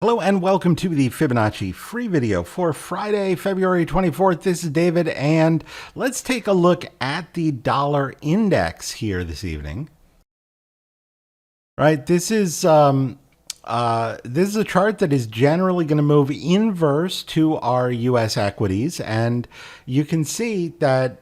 Hello and welcome to the Fibonacci free video for Friday, February 24th. This is David, and let's take a look at the dollar index here this evening. Right, this is a chart that is generally going to move inverse to our U.S. equities, and you can see that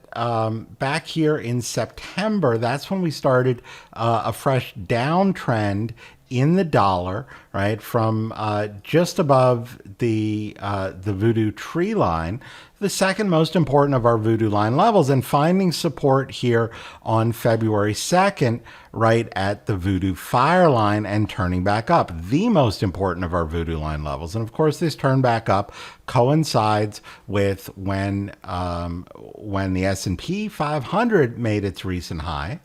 back here in September, that's when we started a fresh downtrend in the dollar, right, from just above the Voodoo tree line, the second most important of our Voodoo line levels, and finding support here on February 2nd, right at the Voodoo fire line, and turning back up, the most important of our Voodoo line levels. And of course, this turn back up coincides with when the S&P 500 made its recent high.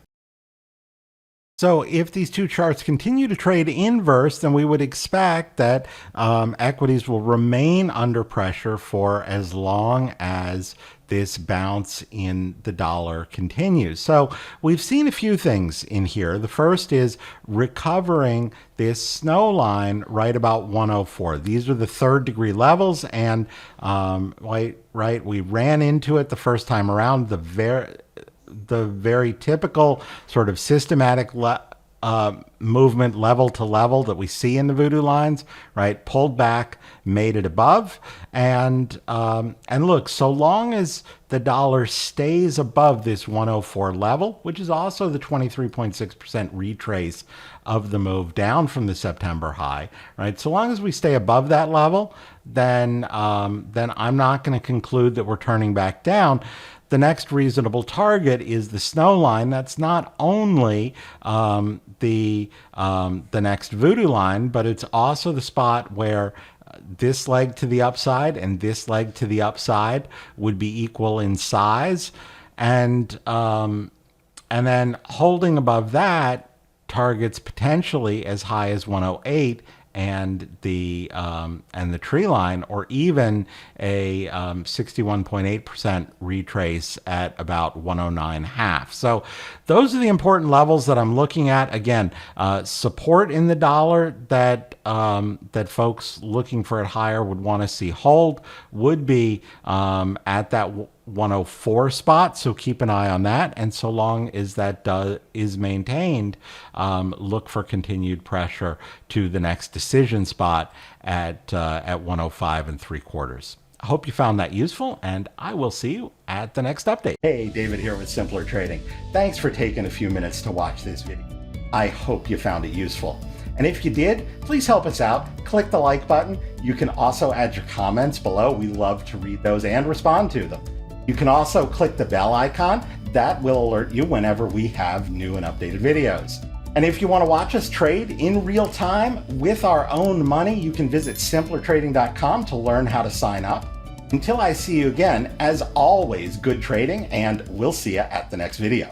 So if these two charts continue to trade inverse, then we would expect that equities will remain under pressure for as long as this bounce in the dollar continues. So we've seen a few things in here. The first is recovering this snow line right about 104. These are the third degree levels, and we ran into it the first time around. The very typical sort of systematic movement level to level that we see in the Voodoo lines, right? Pulled back, made it above, and look, so long as the dollar stays above this 104 level, which is also the 23.6% retrace of the move down from the September high, right? So long as we stay above that level, then I'm not going to conclude that we're turning back down. The next reasonable target is the snow line. That's not only the next Voodoo line, but it's also the spot where this leg to the upside and this leg to the upside would be equal in size, and then holding above that targets potentially as high as 108 and the tree line, or even a 61.8% retrace at about 109.5. So those are the important levels that I'm looking at. Again, support in the dollar that folks looking for it higher would want to see hold would be at that 104 spot, so keep an eye on that. And so long as that is maintained, look for continued pressure to the next decision spot at 105 3/4. I hope you found that useful, and I will see you at the next update. Hey, David here with Simpler Trading. Thanks for taking a few minutes to watch this video. I hope you found it useful. And if you did, please help us out. Click the like button. You can also add your comments below. We love to read those and respond to them. You can also click the bell icon. That will alert you whenever we have new and updated videos. And if you want to watch us trade in real time with our own money, you can visit simplertrading.com to learn how to sign up. Until I see you again, as always, good trading, and we'll see you at the next video.